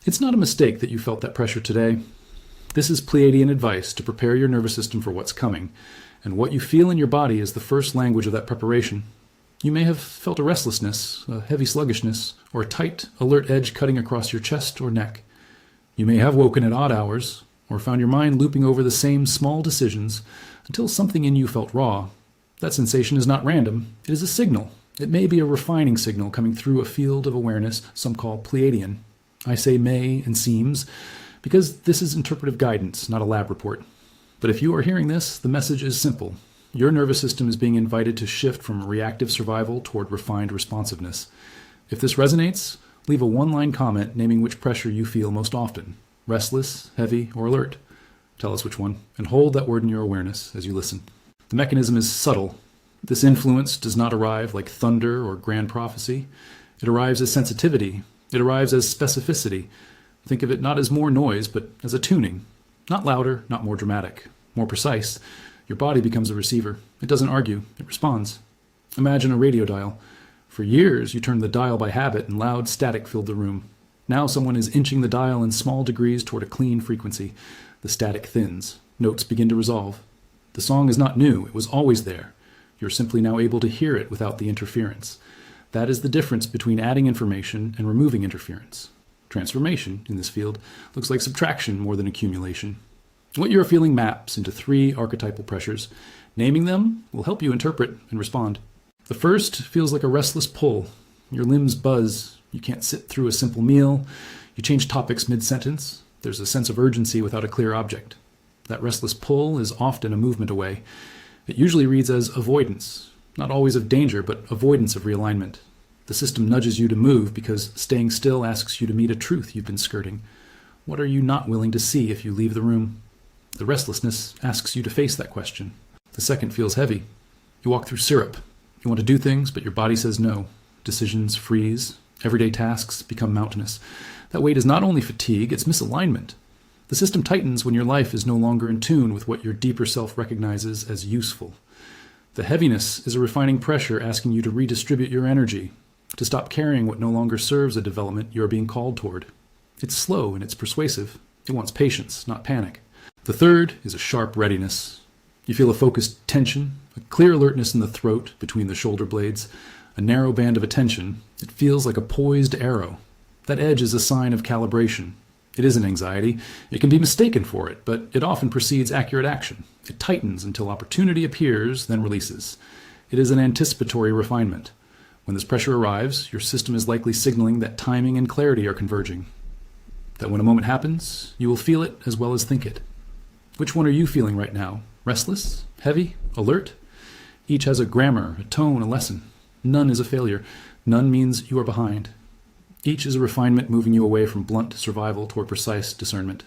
It's not a mistake that you felt that pressure today. This is Pleiadian advice to prepare your nervous system for what's coming, and what you feel in your body is the first language of that preparation. You may have felt a restlessness, a heavy sluggishness, or a tight, alert edge cutting across your chest or neck. You may have woken at odd hours, or found your mind looping over the same small decisions until something in you felt raw. That sensation is not random, it is a signal. It may be a refining signal coming through a field of awareness some call Pleiadian. I say may and seems because this is interpretive guidance, not a lab report. But if you are hearing this, the message is simple. Your nervous system is being invited to shift from reactive survival toward refined responsiveness. If this resonates, leave a one-line comment naming which pressure you feel most often: restless, heavy, or alert. Tell us which one, and hold that word in your awareness as you listen. The mechanism is subtle. This influence does not arrive like thunder or grand prophecy. It arrives as sensitivity. It arrives as specificity. Think of it not as more noise, but as a tuning. Not louder, not more dramatic, more precise. Your body becomes a receiver. It doesn't argue, it responds. Imagine a radio dial. For years, you turned the dial by habit and loud static filled the room. Now someone is inching the dial in small degrees toward a clean frequency. The static thins. Notes begin to resolve. The song is not new, it was always there. You're simply now able to hear it without the interference. That is the difference between adding information and removing interference. Transformation, in this field, looks like subtraction more than accumulation. What you're feeling maps into 3 archetypal pressures. Naming them will help you interpret and respond. The first feels like a restless pull. Your limbs buzz. You can't sit through a simple meal. You change topics mid-sentence. There's a sense of urgency without a clear object. That restless pull is often a movement away. It usually reads as avoidance, not always of danger, but avoidance of realignment. The system nudges you to move because staying still asks you to meet a truth you've been skirting. What are you not willing to see if you leave the room? The restlessness asks you to face that question. The second feels heavy. You walk through syrup. You want to do things, but your body says no. Decisions freeze. Everyday tasks become mountainous. That weight is not only fatigue, it's misalignment. The system tightens when your life is no longer in tune with what your deeper self recognizes as useful. The heaviness is a refining pressure asking you to redistribute your energy, to stop carrying what no longer serves a development you're being called toward. It's slow and it's persuasive. It wants patience, not panic. The third is a sharp readiness. You feel a focused tension, a clear alertness in the throat between the shoulder blades, a narrow band of attention. It feels like a poised arrow. That edge is a sign of calibration. It isn't anxiety. It can be mistaken for it, but it often precedes accurate action. It tightens until opportunity appears, then releases. It is an anticipatory refinement. When this pressure arrives, your system is likely signaling that timing and clarity are converging. That when a moment happens, you will feel it as well as think it. Which one are you feeling right now? Restless? Heavy? Alert? Each has a grammar, a tone, a lesson. None is a failure. None means you are behind. Each is a refinement moving you away from blunt survival toward precise discernment.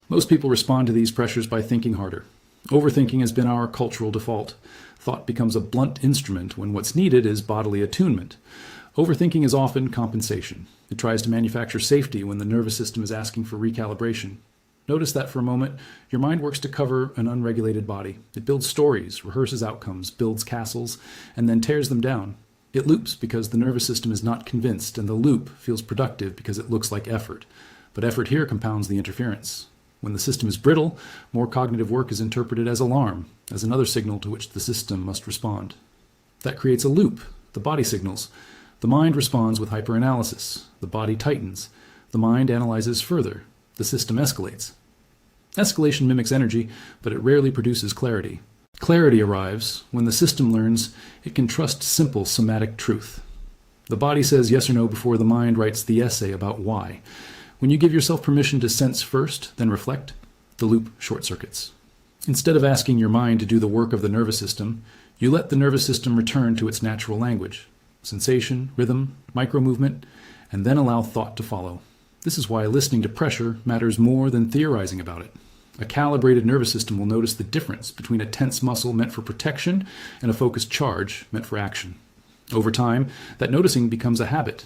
Most people respond to these pressures by thinking harder. Overthinking has been our cultural default. Thought becomes a blunt instrument when what's needed is bodily attunement. Overthinking is often compensation. It tries to manufacture safety when the nervous system is asking for recalibration. Notice that for a moment, your mind works to cover an unregulated body. It builds stories, rehearses outcomes, builds castles, and then tears them down. It loops because the nervous system is not convinced, and the loop feels productive because it looks like effort. But effort here compounds the interference. When the system is brittle, more cognitive work is interpreted as alarm, as another signal to which the system must respond. That creates a loop. The body signals. The mind responds with hyperanalysis. The body tightens. The mind analyzes further. The system escalates. Escalation mimics energy, but it rarely produces clarity. Clarity arrives when the system learns it can trust simple somatic truth. The body says yes or no before the mind writes the essay about why. When you give yourself permission to sense first, then reflect, the loop short-circuits. Instead of asking your mind to do the work of the nervous system, you let the nervous system return to its natural language, sensation, rhythm, micro-movement, and then allow thought to follow. This is why listening to pressure matters more than theorizing about it. A calibrated nervous system will notice the difference between a tense muscle meant for protection and a focused charge meant for action. Over time, that noticing becomes a habit.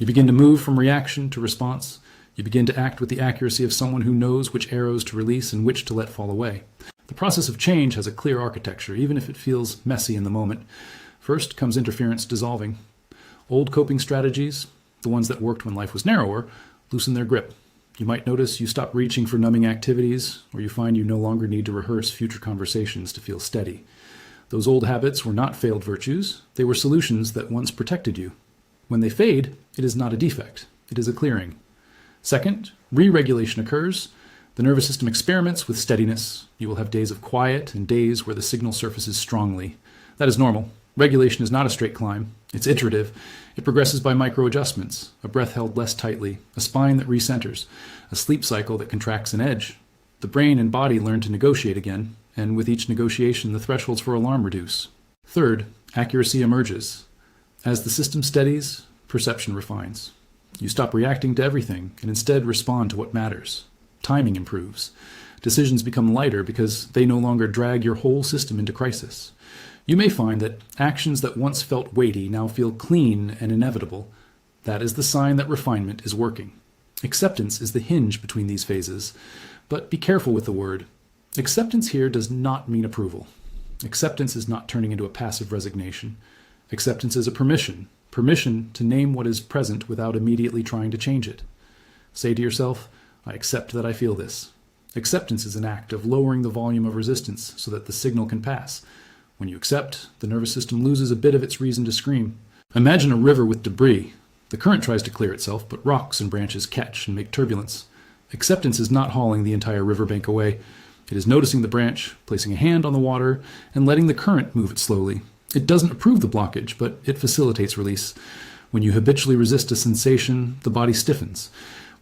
You begin to move from reaction to response. You begin to act with the accuracy of someone who knows which arrows to release and which to let fall away. The process of change has a clear architecture, even if it feels messy in the moment. First comes interference dissolving. Old coping strategies, the ones that worked when life was narrower, loosen their grip. You might notice you stop reaching for numbing activities, or you find you no longer need to rehearse future conversations to feel steady. Those old habits were not failed virtues, they were solutions that once protected you. When they fade, it is not a defect, it is a clearing. Second, re-regulation occurs. The nervous system experiments with steadiness. You will have days of quiet and days where the signal surfaces strongly. That is normal. Regulation is not a straight climb. It's iterative. It progresses by micro-adjustments, a breath held less tightly, a spine that recenters, a sleep cycle that contracts an edge. The brain and body learn to negotiate again, and with each negotiation, the thresholds for alarm reduce. Third, accuracy emerges. As the system steadies, perception refines. You stop reacting to everything and instead respond to what matters. Timing improves. Decisions become lighter because they no longer drag your whole system into crisis. You may find that actions that once felt weighty now feel clean and inevitable. That is the sign that refinement is working. Acceptance is the hinge between these phases, but be careful with the word. Acceptance here does not mean approval. Acceptance is not turning into a passive resignation. Acceptance is a permission to name what is present without immediately trying to change it. Say to yourself, I accept that I feel this. Acceptance is an act of lowering the volume of resistance so that the signal can pass. When you accept, the nervous system loses a bit of its reason to scream. Imagine a river with debris. The current tries to clear itself, but rocks and branches catch and make turbulence. Acceptance is not hauling the entire riverbank away. It is noticing the branch, placing a hand on the water, and letting the current move it slowly. It doesn't approve the blockage, but it facilitates release. When you habitually resist a sensation, the body stiffens.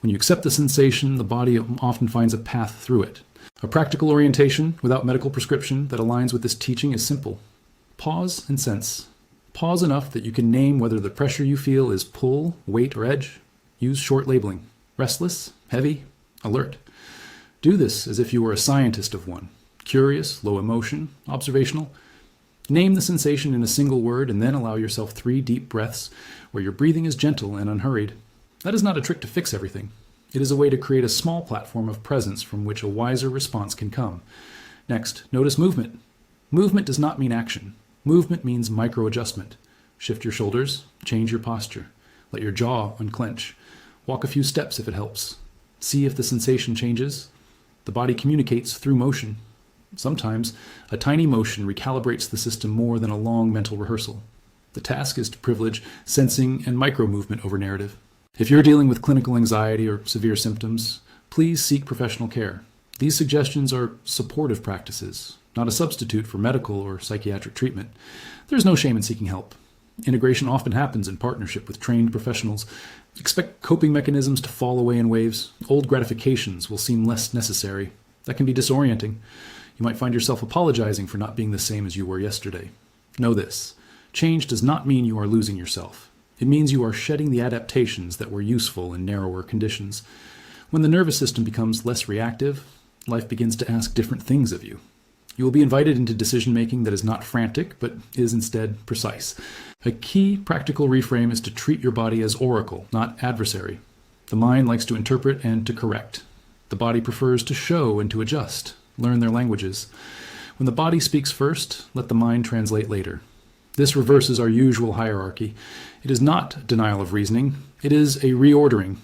When you accept the sensation, the body often finds a path through it. A practical orientation, without medical prescription, that aligns with this teaching is simple. Pause and sense. Pause enough that you can name whether the pressure you feel is pull, weight, or edge. Use short labeling. Restless, heavy, alert. Do this as if you were a scientist of one. Curious, low emotion, observational. Name the sensation in a single word and then allow yourself 3 deep breaths where your breathing is gentle and unhurried. That is not a trick to fix everything. It is a way to create a small platform of presence from which a wiser response can come. Next, notice movement. Movement does not mean action. Movement means micro-adjustment. Shift your shoulders, change your posture. Let your jaw unclench. Walk a few steps if it helps. See if the sensation changes. The body communicates through motion. Sometimes, a tiny motion recalibrates the system more than a long mental rehearsal. The task is to privilege sensing and micro-movement over narrative. If you're dealing with clinical anxiety or severe symptoms, please seek professional care. These suggestions are supportive practices, not a substitute for medical or psychiatric treatment. There's no shame in seeking help. Integration often happens in partnership with trained professionals. Expect coping mechanisms to fall away in waves. Old gratifications will seem less necessary. That can be disorienting. You might find yourself apologizing for not being the same as you were yesterday. Know this. Change does not mean you are losing yourself. It means you are shedding the adaptations that were useful in narrower conditions. When the nervous system becomes less reactive, life begins to ask different things of you. You will be invited into decision-making that is not frantic, but is instead precise. A key practical reframe is to treat your body as oracle, not adversary. The mind likes to interpret and to correct. The body prefers to show and to adjust. Learn their languages. When the body speaks first, let the mind translate later. This reverses our usual hierarchy. It is not denial of reasoning. It is a reordering.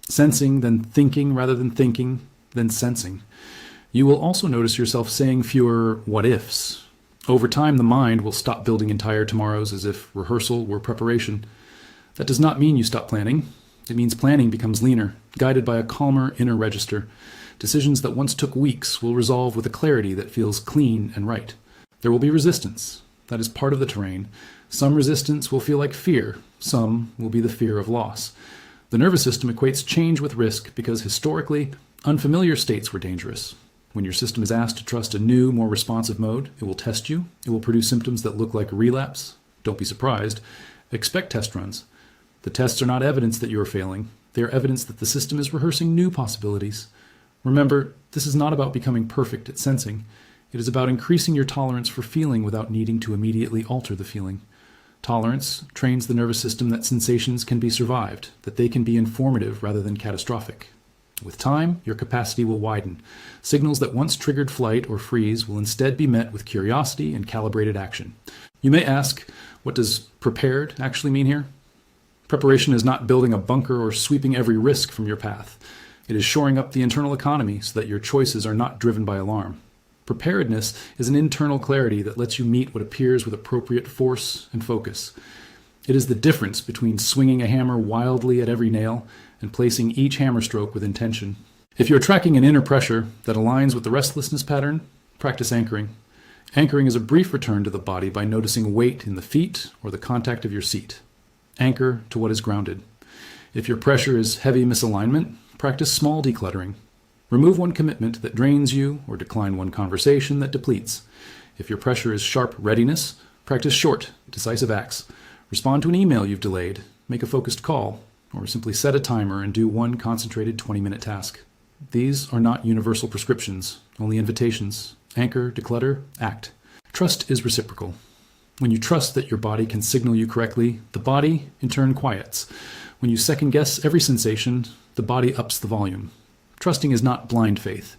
Sensing, then thinking, rather than thinking, then sensing. You will also notice yourself saying fewer what-ifs. Over time, the mind will stop building entire tomorrows as if rehearsal were preparation. That does not mean you stop planning. It means planning becomes leaner, guided by a calmer inner register. Decisions that once took weeks will resolve with a clarity that feels clean and right. There will be resistance. That is part of the terrain. Some resistance will feel like fear. Some will be the fear of loss. The nervous system equates change with risk because historically, unfamiliar states were dangerous. When your system is asked to trust a new, more responsive mode, it will test you. It will produce symptoms that look like relapse. Don't be surprised. Expect test runs. The tests are not evidence that you are failing. They are evidence that the system is rehearsing new possibilities. Remember, this is not about becoming perfect at sensing. It is about increasing your tolerance for feeling without needing to immediately alter the feeling. Tolerance trains the nervous system that sensations can be survived, that they can be informative rather than catastrophic. With time, your capacity will widen. Signals that once triggered flight or freeze will instead be met with curiosity and calibrated action. You may ask, what does prepared actually mean here? Preparation is not building a bunker or sweeping every risk from your path. It is shoring up the internal economy so that your choices are not driven by alarm. Preparedness is an internal clarity that lets you meet what appears with appropriate force and focus. It is the difference between swinging a hammer wildly at every nail and placing each hammer stroke with intention. If you're tracking an inner pressure that aligns with the restlessness pattern, practice anchoring. Anchoring is a brief return to the body by noticing weight in the feet or the contact of your seat. Anchor to what is grounded. If your pressure is heavy misalignment, practice small decluttering. Remove one commitment that drains you or decline one conversation that depletes. If your pressure is sharp readiness, practice short, decisive acts. Respond to an email you've delayed, make a focused call, or simply set a timer and do one concentrated 20-minute task. These are not universal prescriptions, only invitations. Anchor, declutter, act. Trust is reciprocal. When you trust that your body can signal you correctly, the body, in turn, quiets. When you second-guess every sensation, the body ups the volume. Trusting is not blind faith.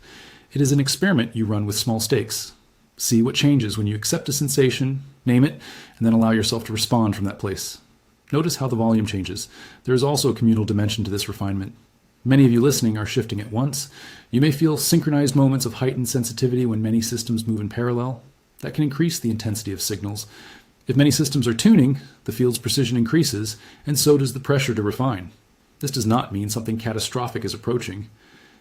It is an experiment you run with small stakes. See what changes when you accept a sensation, name it, and then allow yourself to respond from that place. Notice how the volume changes. There is also a communal dimension to this refinement. Many of you listening are shifting at once. You may feel synchronized moments of heightened sensitivity when many systems move in parallel. That can increase the intensity of signals. If many systems are tuning, the field's precision increases, and so does the pressure to refine. This does not mean something catastrophic is approaching.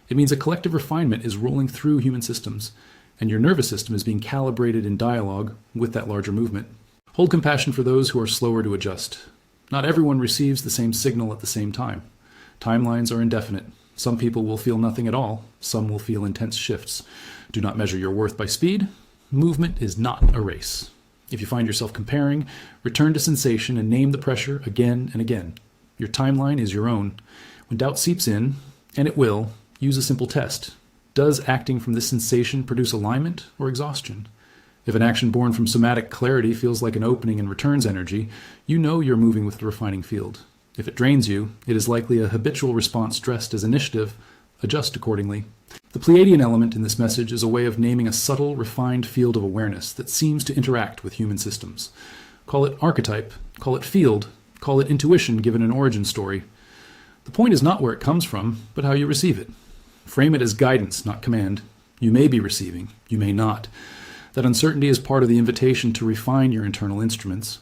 It means a collective refinement is rolling through human systems, and your nervous system is being calibrated in dialogue with that larger movement. Hold compassion for those who are slower to adjust. Not everyone receives the same signal at the same time. Timelines are indefinite. Some people will feel nothing at all. Some will feel intense shifts. Do not measure your worth by speed. Movement is not a race. If you find yourself comparing, return to sensation and name the pressure again and again. Your timeline is your own. When doubt seeps in, and it will, use a simple test. Does acting from this sensation produce alignment or exhaustion? If an action born from somatic clarity feels like an opening and returns energy, you know you're moving with the refining field. If it drains you, it is likely a habitual response dressed as initiative. Adjust accordingly. The Pleiadian element in this message is a way of naming a subtle, refined field of awareness that seems to interact with human systems. Call it archetype, call it field, call it intuition given an origin story. The point is not where it comes from, but how you receive it. Frame it as guidance, not command. You may be receiving, you may not. That uncertainty is part of the invitation to refine your internal instruments.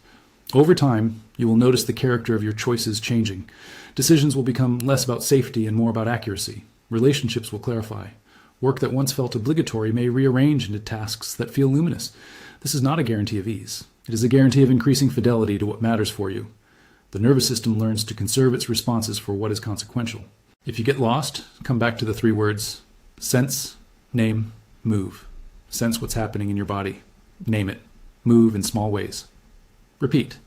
Over time, you will notice the character of your choices changing. Decisions will become less about safety and more about accuracy. Relationships will clarify. Work that once felt obligatory may rearrange into tasks that feel luminous. This is not a guarantee of ease. It is a guarantee of increasing fidelity to what matters for you. The nervous system learns to conserve its responses for what is consequential. If you get lost, come back to the 3 words: sense, name, move. Sense what's happening in your body. Name it. Move in small ways. Repeat.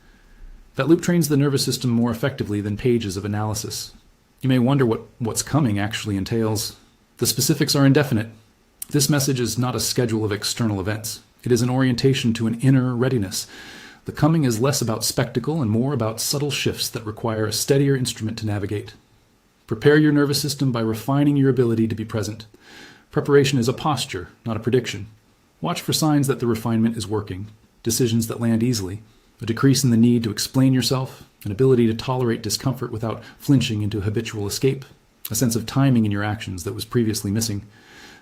That loop trains the nervous system more effectively than pages of analysis. You may wonder what what's coming actually entails. The specifics are indefinite. This message is not a schedule of external events. It is an orientation to an inner readiness. The coming is less about spectacle and more about subtle shifts that require a steadier instrument to navigate. Prepare your nervous system by refining your ability to be present. Preparation is a posture, not a prediction. Watch for signs that the refinement is working, decisions that land easily, a decrease in the need to explain yourself, an ability to tolerate discomfort without flinching into habitual escape, a sense of timing in your actions that was previously missing.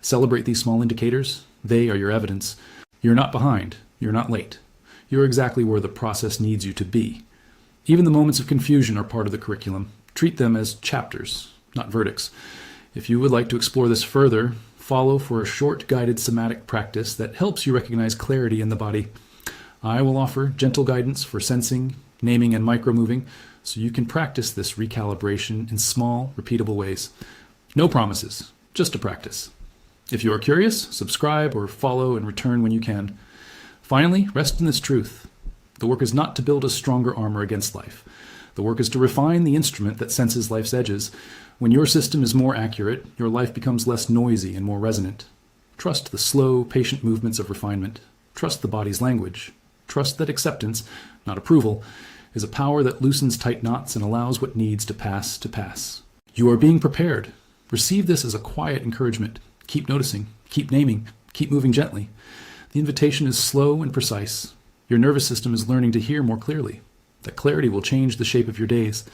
Celebrate these small indicators. They are your evidence. You're not behind. You're not late. You're exactly where the process needs you to be. Even the moments of confusion are part of the curriculum. Treat them as chapters, not verdicts. If you would like to explore this further, follow for a short guided somatic practice that helps you recognize clarity in the body. I will offer gentle guidance for sensing, naming, and micro-moving, so you can practice this recalibration in small, repeatable ways. No promises, just a practice. If you are curious, subscribe or follow and return when you can. Finally, rest in this truth. The work is not to build a stronger armor against life. The work is to refine the instrument that senses life's edges. When your system is more accurate, your life becomes less noisy and more resonant. Trust the slow, patient movements of refinement. Trust the body's language. Trust that acceptance, not approval, is a power that loosens tight knots and allows what needs to pass to pass. You are being prepared. Receive this as a quiet encouragement. Keep noticing, keep naming, keep moving gently. The invitation is slow and precise. Your nervous system is learning to hear more clearly. That clarity will change the shape of your days.